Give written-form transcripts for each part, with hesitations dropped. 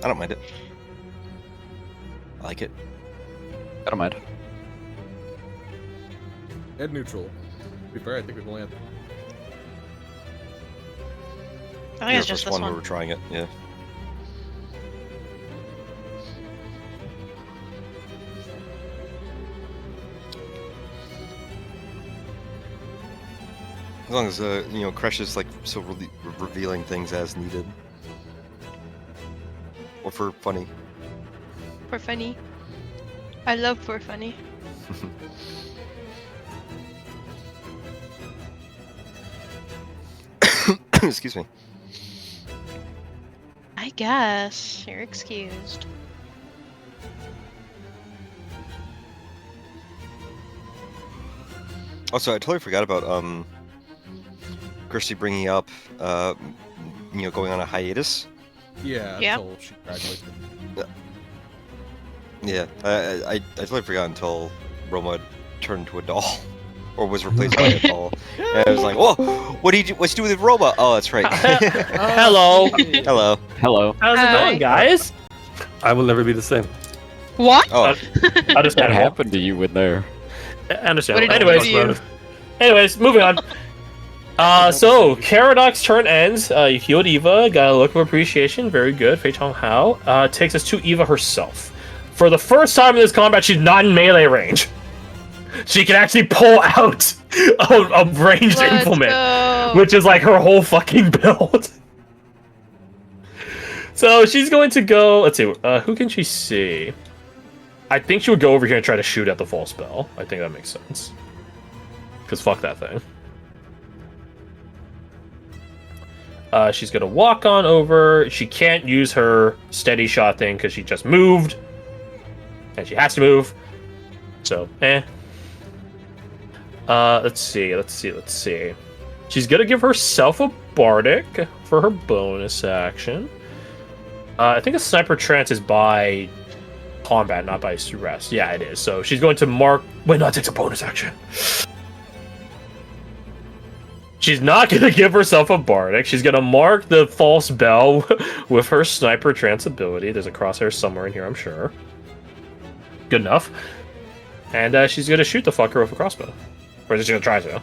I don't mind it. I like it. I don't mind. Dead neutral. To be fair, I think we've only had... I think it's just first this one one. where we're trying it. Yeah. As long as Crash is like so revealing things as needed, or for funny. For funny. I love for funny. Excuse me. I guess you're excused. Also, I totally forgot about Kirsty bringing up going on a hiatus. Yeah, Yeah. until she graduates. Yeah, I totally forgot until Roma turned to a doll, or was replaced by a doll. And I was like, "Whoa, what's he doing with Roma?" Oh, that's right. Hello. Hello. Hello. How's it Hi. going, guys? I will never be the same. What? Oh, What Understandable. happened to you in there? Understandable. What did I do to Anyways, moving on. So Caradox turn ends. You healed Eva. Got a look of appreciation. Very good. Fei Chong Hao takes us to Eva herself. For the first time in this combat, she's not in melee range. She can actually pull out a ranged Let's implement, go. which is like her whole fucking build. So she's going to go. Let's see. Who can she see? I think she would go over here and try to shoot at the false bell. I think that makes sense. Because fuck that thing. She's gonna walk on over. She can't use her steady shot thing because she just moved. And she has to move. So, let's see. She's gonna give herself a Bardic for her bonus action. I think a Sniper Trance is by combat, not by rest. Yeah, it is. So she's going to mark... Wait, no, it takes a bonus action. She's not going to give herself a Bardic. She's going to mark the false bell with her Sniper Trance ability. There's a crosshair somewhere in here, I'm sure. Good enough. And she's going to shoot the fucker with a crossbow. Or is she going to try to?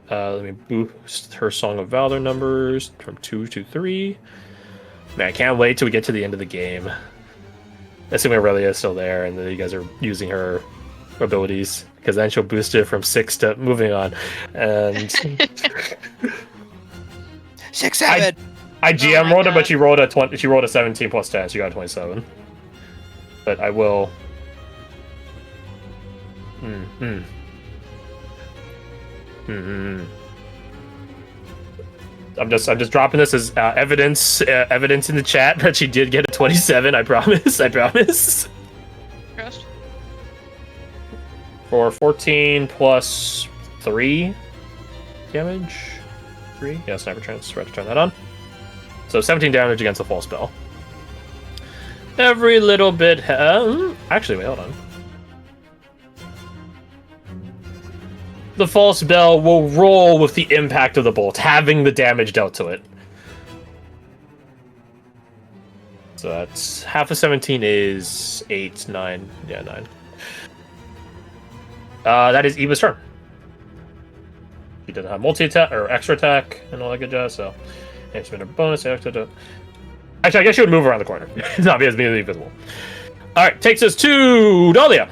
Let me boost her Song of Valor numbers from 2 to 3. Man, I can't wait till we get to the end of the game. Assuming Aurelia is still there and you guys are using her abilities. Because then she'll boost it from 6 to moving on. And 6, 7. I GM my rolled it, God. but she rolled a 20. She rolled a 17 plus 10. She got a 27. But I will. I'm just dropping this as evidence in the chat that she did get a 27. I promise. I promise. Trust. For 14 plus 3 damage. 3? Yeah, Sniper Trance. Forgot to turn that on. So 17 damage against the false spell. Every little bit. Actually, wait, hold on. The false bell will roll with the impact of the bolt, having the damage dealt to it. So that's half of 17 is 8, 9. Yeah, 9. That is Eva's turn. She doesn't have multi-attack or extra attack and all that good jazz, so it's been a bonus. Actually, I guess she would move around the corner. Not because being invisible. Alright, takes us to Dahlia.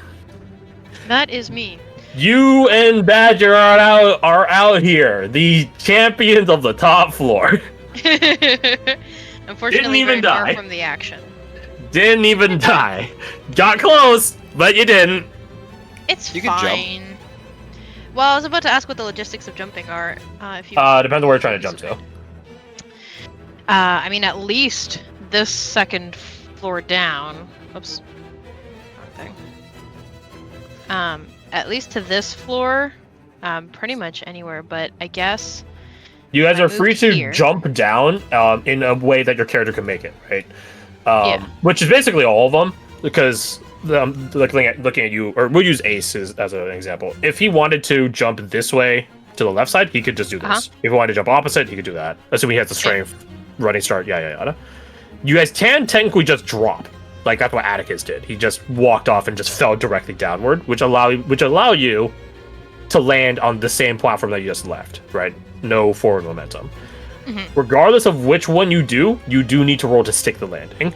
That is me. You and Badger are out here, the champions of the top floor. Unfortunately, even very far die. from the action. Didn't even die. Got close, but you didn't. It's You can jump. fine. Well, I was about to ask what the logistics of jumping are. If you. Depends on where you're trying to jump to. I mean, at least this second floor down. Oops. Wrong thing. At least to this floor. Pretty much anywhere, but I guess. You guys I are free moved to here. jump down in a way that your character can make it, right? Yeah. Which is basically all of them, because looking at you, or we'll use Ace as an example. If he wanted to jump this way to the left side, he could just do this. Uh-huh. If he wanted to jump opposite, he could do that. Assuming he has the strength, running start, yada. You guys can technically just drop. Like, that's what Atticus did. He just walked off and just fell directly downward, which allow you to land on the same platform that you just left, right? No forward momentum. Regardless of which one you do need to roll to stick the landing.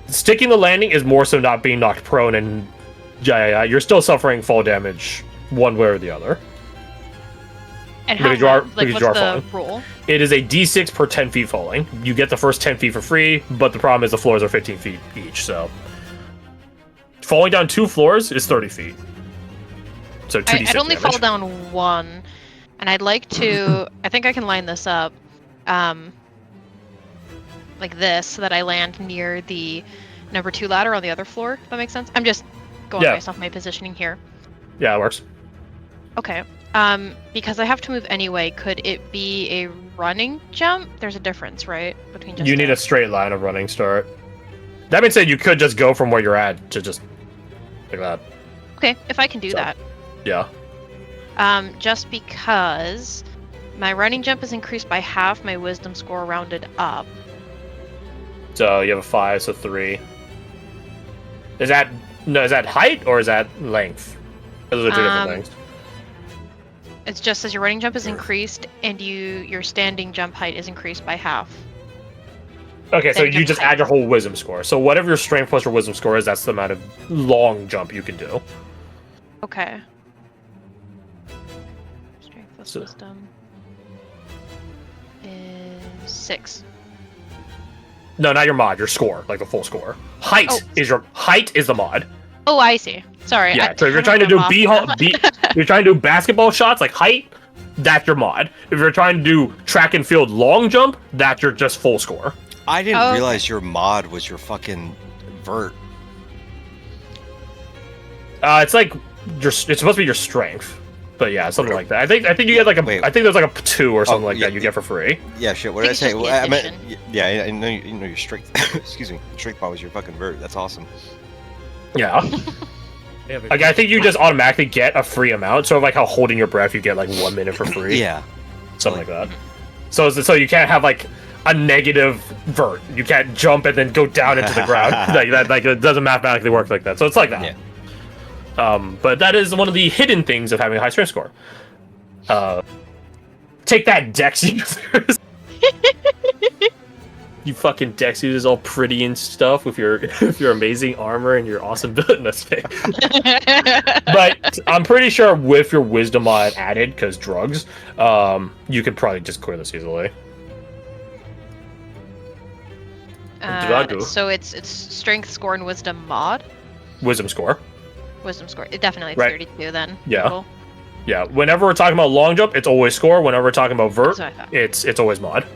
Sticking the landing is more so not being knocked prone, and you're still suffering fall damage one way or the other. And how Because you are- much? because Like, you are what's the falling. rule? It is a d6 per 10 feet falling. You get the first 10 feet for free, but the problem is the floors are 15 feet each, so... Falling down 2 floors is 30 feet. So 2d6 I'd only damage. fall down 1, and I'd like to... I think I can line this up. Like this, so that I land near the number 2 ladder on the other floor, if that makes sense. I'm just going based off my positioning here. Yeah, it works. Okay. Because I have to move anyway, could it be a running jump? There's a difference, right? Between just You need a straight line of running start. That being said, you could just go from where you're at to just... like that. Okay, if I can do So- that. Yeah. Just because my running jump is increased by half, my wisdom score rounded up. So you have a 5, so 3. Is that height or is that length? Those are two different things. It's just as your running jump is increased and your standing jump height is increased by half. Okay, so then you jump just height. add your whole wisdom score. So whatever your strength plus your wisdom score is, that's the amount of long jump you can do. Okay. Strength plus So- wisdom is 6. No, not your mod, your score, like the full score. Height Oh. is the mod. Oh, I see. Sorry. Yeah, I so if you're don't trying to do have you're trying to do basketball shots like height, that's your mod. If you're trying to do track and field long jump, that's your just full score. I didn't Oh. realize your mod was your fucking vert. It's like it's supposed to be your strength. But yeah, something like that. I think you get like a Wait. I think there's like a 2 or something like yeah, that you get for free. Yeah, shit. What I did I think say? it's just Well, the I meant, addition. yeah, I know your strength. Excuse me, strength mod was your fucking vert. That's awesome. Yeah. They have a- Like I think you just automatically get a free amount. Sort of like how holding your breath you get like 1 minute for free. Yeah. Something like that. So you can't have like a negative vert. You can't jump and then go down into the ground. Like it doesn't mathematically work like that. So it's like that. Yeah. But that is one of the hidden things of having a high strength score. Take that, Dex users. You fucking Dex users, all pretty and stuff with your amazing armor and your awesome build. That's fake. But I'm pretty sure with your wisdom mod added, because drugs, you could probably just clear this easily. I do? So it's strength score and wisdom mod. Wisdom score. Wisdom score. It definitely it's Right. 32 then. Yeah. Cool. Yeah. Whenever we're talking about long jump, it's always score. Whenever we're talking about vert, That's what I thought. it's always mod.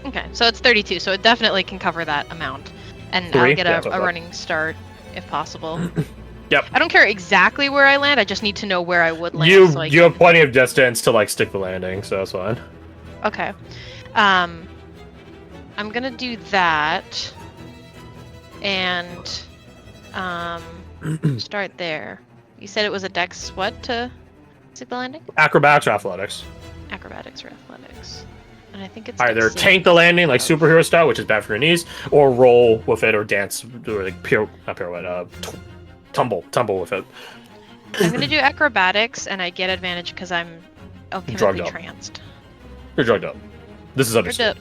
Okay, so it's 32, so it definitely can cover that amount. And 3? I'll get Yeah, that's a what I thought. running start if possible. Yep. I don't care exactly where I land, I just need to know where I would land. You so I you have plenty of distance to like stick the landing, so that's fine. Okay. I'm gonna do that. And start there. You said it was a dex what to stick the landing? Acrobatics or athletics. Acrobatics or athletics. And I think it's Either dex tank the landing like superhero style, which is bad for your knees, or roll with it, or dance, or like tumble with it. I'm gonna do acrobatics, and I get advantage because I'm Drugged ultimately up. tranced. You're drugged up. This is You're understood.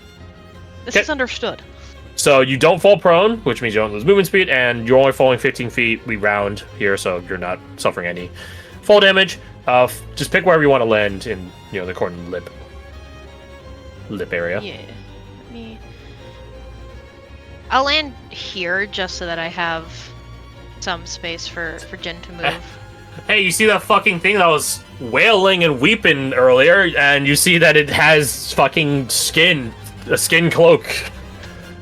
This Okay. is understood. So you don't fall prone, which means you don't lose movement speed, and you're only falling 15 feet. We round here, so you're not suffering any fall damage. Just pick wherever you want to land in, the corner lip area. Yeah. I'll land here just so that I have some space for Jin to move. Hey, you see that fucking thing that was wailing and weeping earlier, and you see that it has fucking a skin cloak.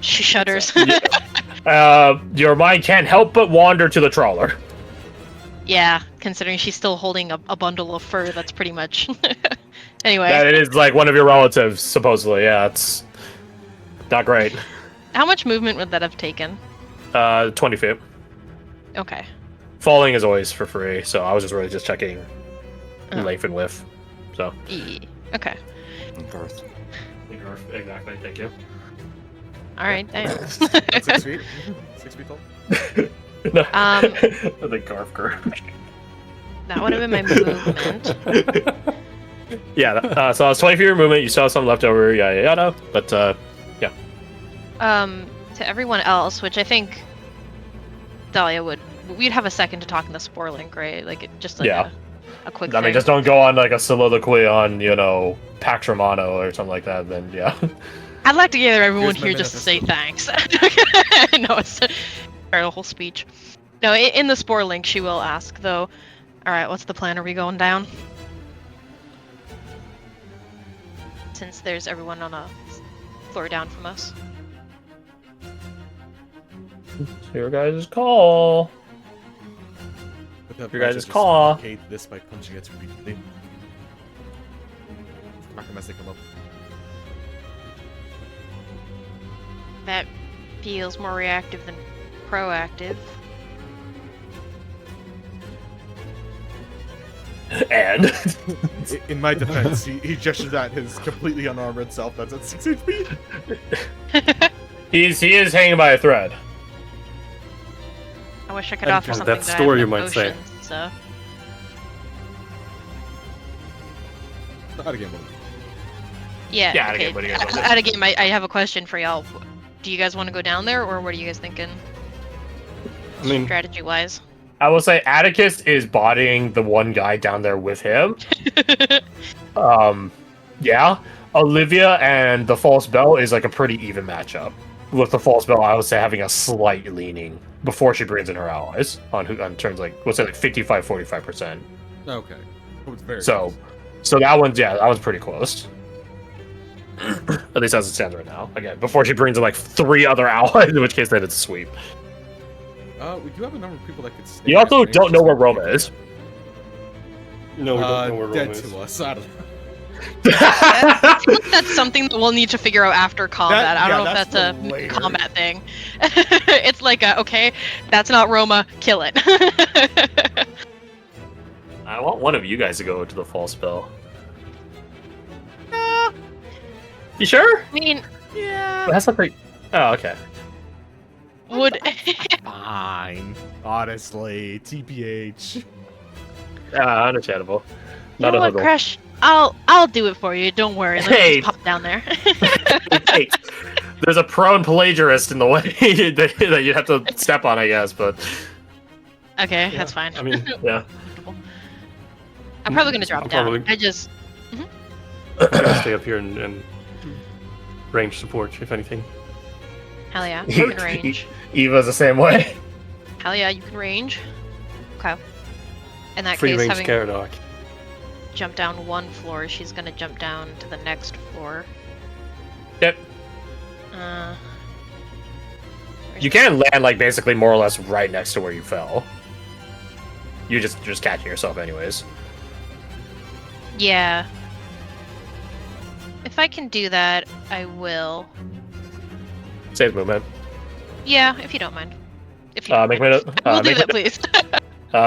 She shudders. Your mind can't help but wander to the trawler. Yeah, considering she's still holding a bundle of fur, that's pretty much. Anyway, That it is like one of your relatives, supposedly. Yeah, it's not great. how much movement would that have taken? 20 feet. Okay. Falling is always for free, so I was just really just checking Oh. length and width. So. Okay. Garth. Exactly, thank you. All right, damn. That's 6 feet. 6 feet tall. No. Um, The Garth group. That would have been my movement. Yeah, so I was 20 feet of movement, you still have some left over, yada yada, but yeah. To everyone else, which I think Dahlia we'd have a second to talk in the Spore Link, right? Like just like Yeah. a quick I mean, thing. just don't go on like a soliloquy on, Pax Romano or something like that, then yeah. I'd like to give everyone Here's my here just to say manifesto. thanks. No, it's a whole speech. No, in the Spore Link, she will ask, though, alright, what's the plan? Are we going down? Since there's everyone on a floor down from us. It's your guys' call. Your guys' call. This by punching it repeatedly. I'm not gonna mess them up. That feels more reactive than proactive. And In my defense, he gestures at his completely unarmored self that's at 6 HP. he is hanging by a thread. I wish I could And offer that's something that story I you might say. So. Out of game mode. Yeah, Yeah, out of okay. game, what do you guys want to do? Out of game, I have a question for y'all. Do you guys want to go down there, or what are you guys thinking, I mean, strategy-wise? I will say Atticus is bodying the one guy down there with him. Yeah. Olivia and the False Belle is like a pretty even matchup. With the False Belle, I would say having a slight leaning before she brings in her allies on terms like, let's say like 55-45%. Okay. It was very So, close. so that one's pretty close. At least as it stands right now. Again, before she brings in like 3 other allies, in which case then it's a sweep. We do have a number of people that could stay. You also at don't know where Roma is. no, we don't know where dead Rome is. to us. I don't know. I feel like that's something that we'll need to figure out after combat. I don't know if that's that's for a later. combat thing. It's like, okay, that's not Roma, kill it. I want one of you guys to go to the False Belle. You sure? I mean, yeah. That's something. Oh, okay. Would Fine. Honestly, TPH. Understandable. you know Not a what, huddle. Crash? I'll do it for you. Don't worry. Let me Hey. just pop down there. Hey, there's a prone plagiarist in the way that you have to step on, I guess. But Okay, that's fine. I mean, yeah, I'm probably gonna drop I'll down. probably- I just I'm gonna stay up here and range support, if anything. hell yeah, you can range. Eva's the same way. Hell yeah, you can range. Okay. In that Free case, range having Caradoc. jump down one floor, she's gonna jump down to the next floor. Yep. Where's You the- can land like basically more or less right next to where you fell. You're just catching yourself, anyways. Yeah. If I can do that, I will. Save movement. Yeah, if you don't mind. If you Make don't me mind. We'll do make that, me- please.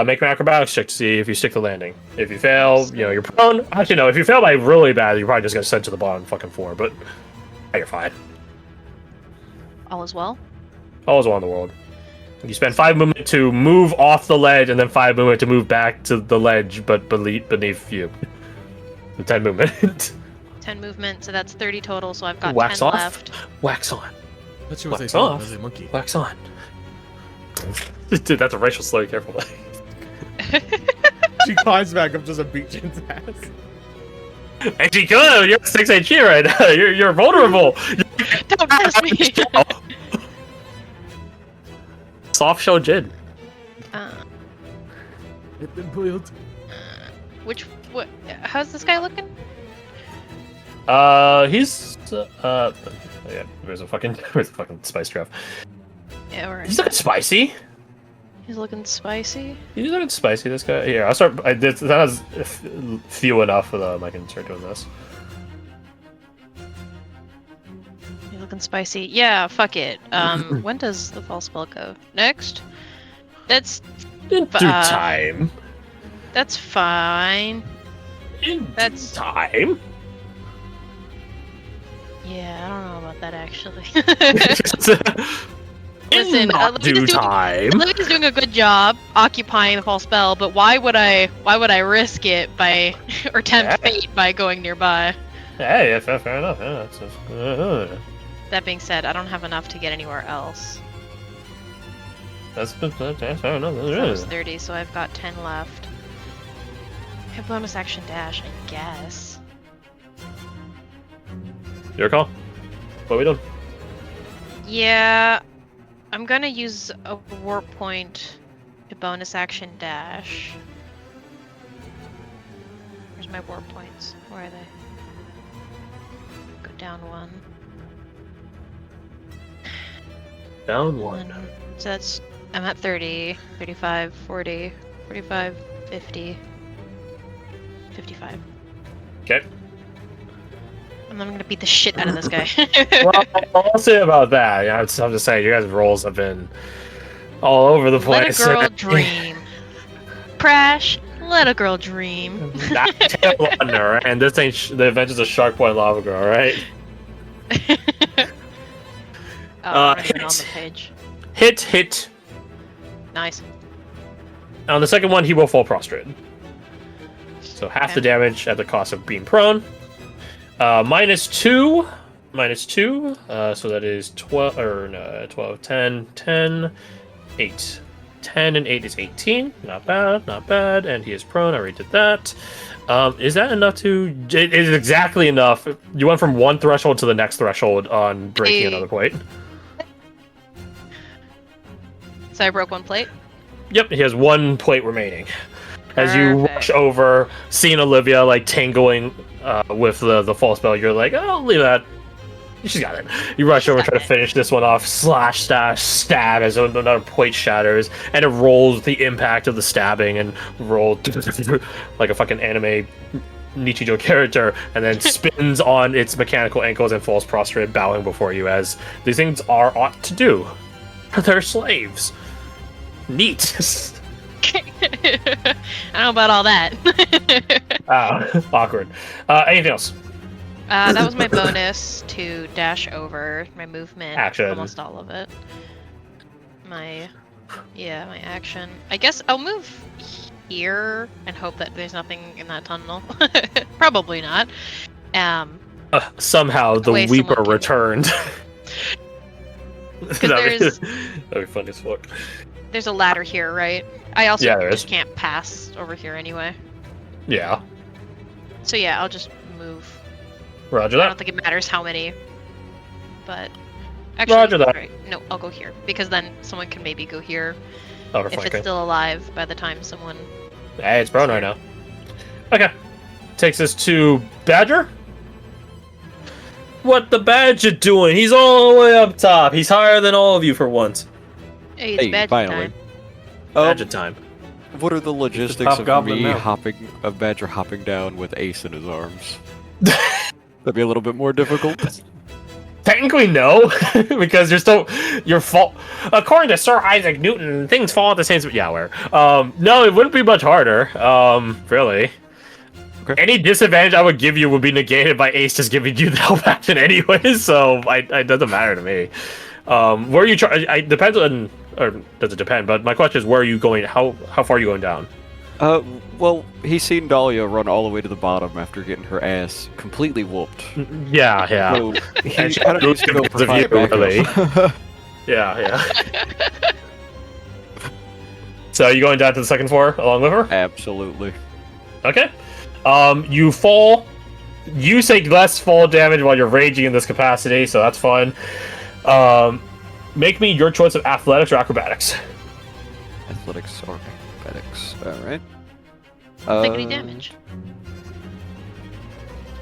Make an acrobatics check to see if you stick the landing. If you fail, you're prone. Actually, no. If you fail by really bad, you're probably just gonna send to the bottom fucking floor. But you're fine. All is well. All is well in the world. You spend 5 movement to move off the ledge, and then 5 movement to move back to the ledge, but beneath you. 10 movement. 10 movement, so that's 30 total, so I've got Wax 10 off. left. Wax on. That's what Wax I off. as a monkey. Wax on. Dude, that's a racial slur. Careful. She climbs back up just a beat Jin's ass. And she could. You're 6 HP right now. You're vulnerable. Don't press me! Soft shell Jin. It's been boiled. What? How's this guy looking? He's yeah. Where's the fucking spice draft? Yeah, alright. He's looking spicy. He's looking spicy. He's looking spicy. This guy. Here, I'll start. That was few enough for them. I can start doing this. He's looking spicy. Yeah, fuck it. When does the false spell go? Next? In due time. That's fine. In That's- due time. Yeah, I don't know about that actually. In Listen, not due time. Olivia's doing a good job occupying the false bell, but why would I risk it by or tempt fate by going nearby? Hey, yeah, fair enough. Yeah, That being said, I don't have enough to get anywhere else. that's fair enough. It's almost 30, so I've got 10 left. I have bonus action dash, I guess. Your call. What are we doing? Yeah, I'm gonna use a warp point to bonus action dash. Where's my warp points? Where are they? Go down one. Down one. So that's, I'm at 30, 35, 40, 45, 50, 55. Okay. And then I'm gonna beat the shit out of this guy. Well, I'll say about that. Yeah, I'm just saying, you guys' rolls have been all over the place. Let a girl dream. Prash, let a girl dream. Not Tail Wonder, and this ain't the Adventures of Shark Boy and Lava Girl, right? I'm hit. on the page. Hit. Nice. On the second one, he will fall prostrate. So half Okay. the damage at the cost of being prone. -2. So that is 12, or no, 12, 10, 10, 8. 10 and 8 is 18. Not bad. And he is prone. I already did that. Is that enough to... It is exactly enough. You went from one threshold to the next threshold on breaking Hey. another plate. So I broke one plate. Yep, he has one plate remaining. As you Perfect. rush over, seeing Olivia like tangling with the false bell, you're like, "Oh, leave that. She's got it." You rush over, try to finish this one off. Slash, stab as another plate shatters, and it rolls with the impact of the stabbing and roll like a fucking anime Nichijou character, and then spins on its mechanical ankles and falls prostrate, bowing before you. As these things are ought to do. They're slaves. Neat. I don't know about all that. Awkward. Anything else? That was my bonus to dash over my movement. Action. Almost all of it. My action. I guess I'll move here and hope that there's nothing in that tunnel. Probably not. Somehow the way Weeper someone can- returned. there's- That'd be funny as fuck. There's a ladder here, right? I also Yeah, there just is. can't pass over here anyway. Yeah. So yeah, I'll just move. Roger I that. don't think it matters how many. But actually, Roger that. right, no, I'll go here because then someone can maybe go here Oh, for if it's flanking. still alive by the time someone. Hey, it's prone right now. Okay. Takes us to Badger. What the Badger doing? He's all the way up top. He's higher than all of you for once. Hey, it's Hey, bad finally. time. Badger time. What are the logistics top of goblin me now. of Badger hopping down with Ace in his arms? That'd be a little bit more difficult. Technically, no, because you're fault. According to Sir Isaac Newton, things fall at the same. Yeah, where? No, it wouldn't be much harder. Really. Okay. Any disadvantage I would give you would be negated by Ace just giving you the help action anyways, so it doesn't matter to me. Where are you trying? It depends on, or does it depend? But my question is, where are you going? How far are you going down? Well, he's seen Dahlia run all the way to the bottom after getting her ass completely whooped. Yeah. So he And she kind of moved needs to go because of provide you, really. backup. Yeah. So are you going down to the second floor along with her? Absolutely. Okay. You fall. You take less fall damage while you're raging in this capacity, so that's fun. Make me your choice of athletics or acrobatics. Athletics or acrobatics. Alright. Take any damage.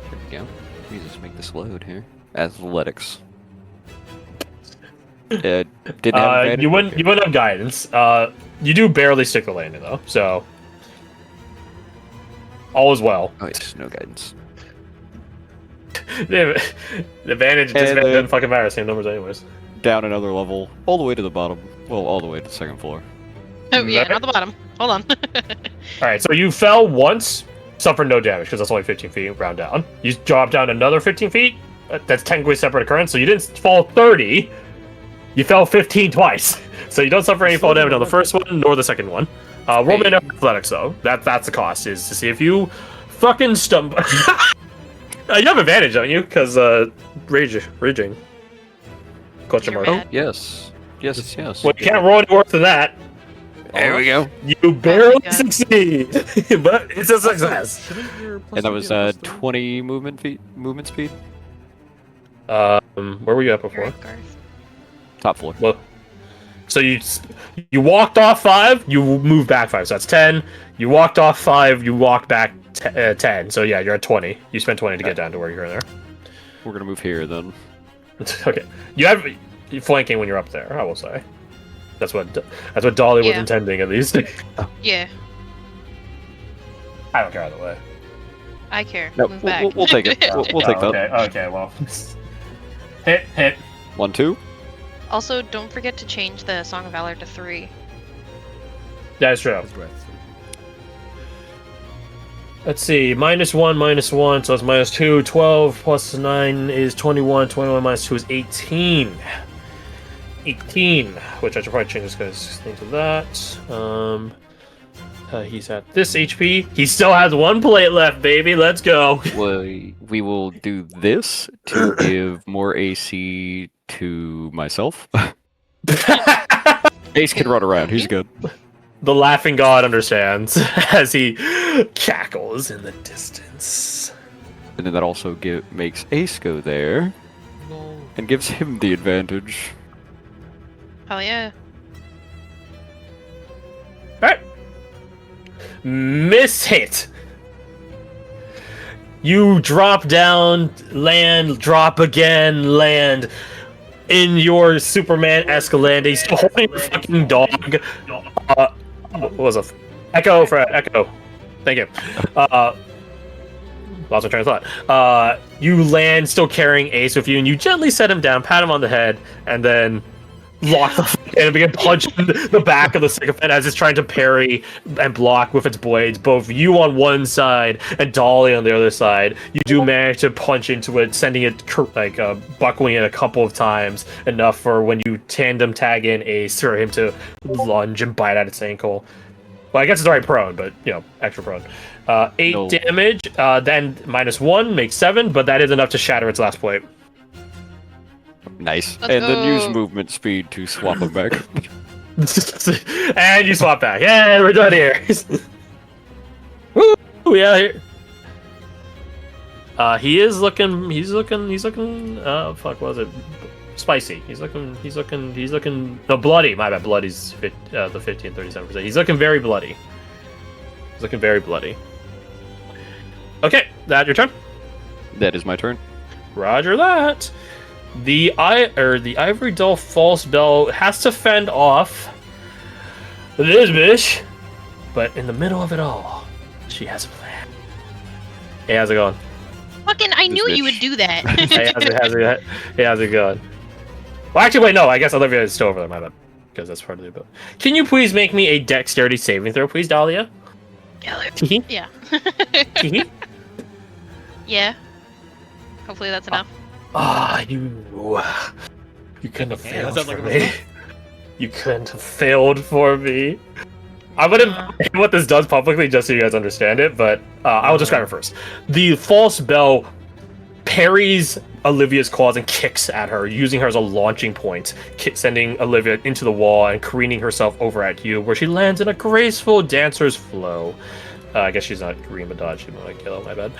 There we go. Let me just make this load here. Athletics. Didn't have advantage? You wouldn't have guidance. You do barely stick the landing though, so all is well. Oh yes, no guidance. The advantage And, disadvantage doesn't fucking matter. Same numbers anyways. Down another level, all the way to the bottom. Well, all the way to the second floor. Oh yeah, Right. not the bottom. Hold on. All right, so you fell once, suffered no damage because that's only 15 feet. Round down. You drop down another 15 feet. that's technically a separate occurrence. So you didn't fall 30. You fell 15 twice. So you don't suffer any fall damage on the first one nor the second one. Roll me an athletics though. That's the cost, is to see if you fucking stumble. You have advantage, don't you? Because raging. Question mark. You're Oh, yes. Yes. Well, you can't roll any worse than that. There we go. You barely God. succeed, but it's a success. And that was 20 movement speed. Where were you at You're before? right, Garth. Top floor. Well, so you walked off 5, you moved back 5, so that's 10. You walked off 5, you walked back 10. So yeah, you're at 20. You spent 20 to get down to where you're there. We're gonna move here then. Okay, you're flanking when you're up there. I will say. That's what Dolly was Yeah. intending, at least. Yeah, I don't care either way. I care. No, Move we'll- back. we'll take it. We'll take that. Okay, well. Hit. 1, 2. Also, don't forget to change the Song of Valor to 3. That's true. Let's see, -1, so it's -2. 12 plus 9 is 21. 21 minus 2 is 18. 18, which I should probably change this guy's thing to that. He's at this HP. He still has 1 plate left, baby. Let's go. We will do this to give more AC to myself. Ace can run around. He's good. The laughing god understands as he cackles in the distance. And then that also makes Ace go there and gives him the advantage. Hell yeah. Alright. Miss hit. You drop down, land, drop again, land. In your Superman-esque landing, still holding your fucking dog. What was it? Echo, Fred. Echo. Thank you. Lost my train of thought. You land, still carrying Ace with you, and you gently set him down, pat him on the head, and then lock the fuck in and begin punching the back of the sycophant as it's trying to parry and block with its blades, both you on one side and Dolly on the other side. You do manage to punch into it, sending it buckling it a couple of times, enough for when you tandem tag in Ace for him to lunge and bite at its ankle. Well, I guess it's already prone, but extra prone. 8 No. damage, then -1 makes 7, but that is enough to shatter its last plate. Nice. Let's And then use go. movement speed to swap him back. And you swap back. Yeah, we're done here. Woo! We out here. He's looking. Fuck, what was it? Spicy. He's looking. No, bloody. My bad. Bloody's the 15, 37%. He's looking very bloody. Okay, that your turn. That is my turn. Roger that. The Ivory Doll False Belle has to fend off this bitch, but in the middle of it all, she has a plan. Hey, how's it going? Fucking, I This knew you bitch. would do that. Hey, how's it going? Well, actually, wait, no. I guess Olivia is still over there. My bad, because that's part of the ability. Can you please make me a dexterity saving throw, please, Dahlia? Yeah. Yeah. Hopefully that's enough. You couldn't have Yeah, failed that sounds for like a me. You couldn't have failed for me. I'm gonna what this does publicly just so you guys understand it, but I'll describe it first. The false bell parries Olivia's claws and kicks at her, using her as a launching point, sending Olivia into the wall and careening herself over at you, where she lands in a graceful dancer's flow. I guess she's not green, but dodge. She's more like yellow, my bad.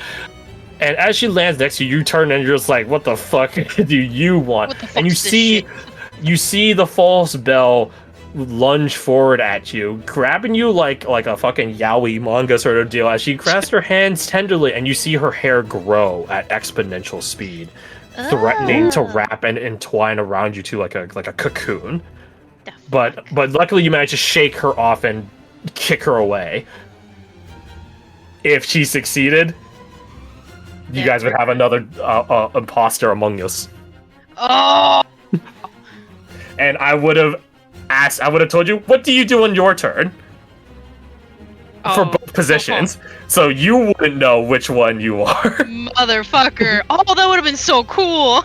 And as she lands next to you, you turn and you're just like, what the fuck do you want? What the And you fuck's this see shit? you see the false bell lunge forward at you, grabbing you like a fucking yaoi manga sort of deal, as she grasps her hands tenderly, and you see her hair grow at exponential speed, threatening to wrap and entwine around you to like a cocoon. The But luckily you manage to shake her off and kick her away. If she succeeded, you Yeah. guys would have another imposter among us. Oh! And I would have told you, what do you do on your turn? For Oh. both positions, so you wouldn't know which one you are. Motherfucker. Oh, that would have been so cool.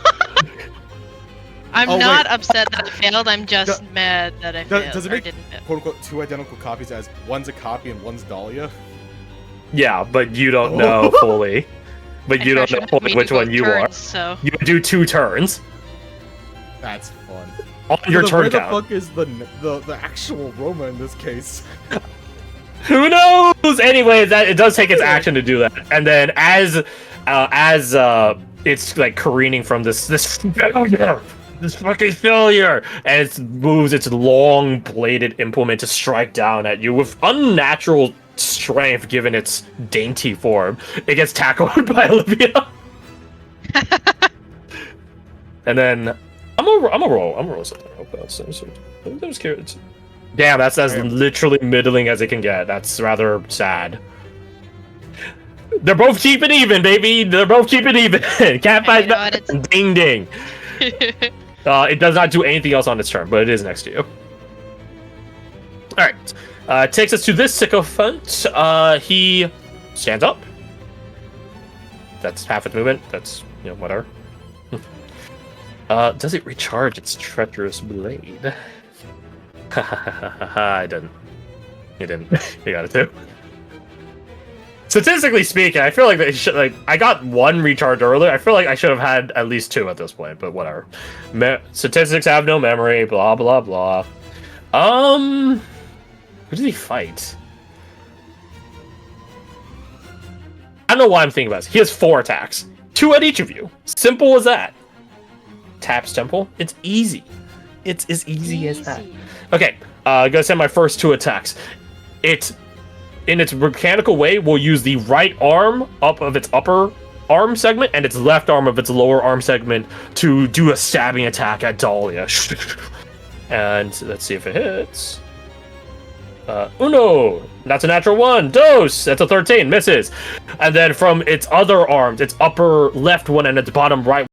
I'm Oh, not wait. upset that I failed. I'm just mad that I failed. Does it or make didn't fail. quote unquote 2 identical copies as one's a copy and one's Dahlia? Yeah, but you don't know fully. But you don't know fully which one you are. So. You do 2 turns That's fun. on your So turn where the count. fuck is the actual Roma in this case? Who knows? Anyways, that it does take its action to do that, and then as it's like careening from this failure, this fucking failure, and it moves its long bladed implement to strike down at you with unnatural strength given its dainty form. It gets tackled by Olivia, and then I'm gonna roll something real fast. I'm just curious. Damn, that's as literally middling as it can get. That's rather sad. They're both cheap and even, baby. They're both cheap and even. Can't find that. Ding ding. It does not do anything else on its turn, but it is next to you. All right. Takes us to this sycophant. He stands up. That's half its movement. That's, whatever. Does it recharge its treacherous blade? I didn't. You didn't. You got it too. Statistically speaking, I feel like I got 1 recharge earlier. I feel like I should have had at least 2 at this point, but whatever. Statistics have no memory. Blah blah blah. Who did he fight? I don't know why I'm thinking about this. He has 4 attacks, 2 at each of you. Simple as that. Taps temple. It's easy. It's as easy as that. Okay, gonna send my first 2 attacks. It, in its mechanical way, will use the right arm up of its upper arm segment and its left arm of its lower arm segment to do a stabbing attack at Dahlia. And let's see if it hits. Uno! That's a natural 1. Dos! That's a 13. Misses. And then from its other arms, its upper left one and its bottom right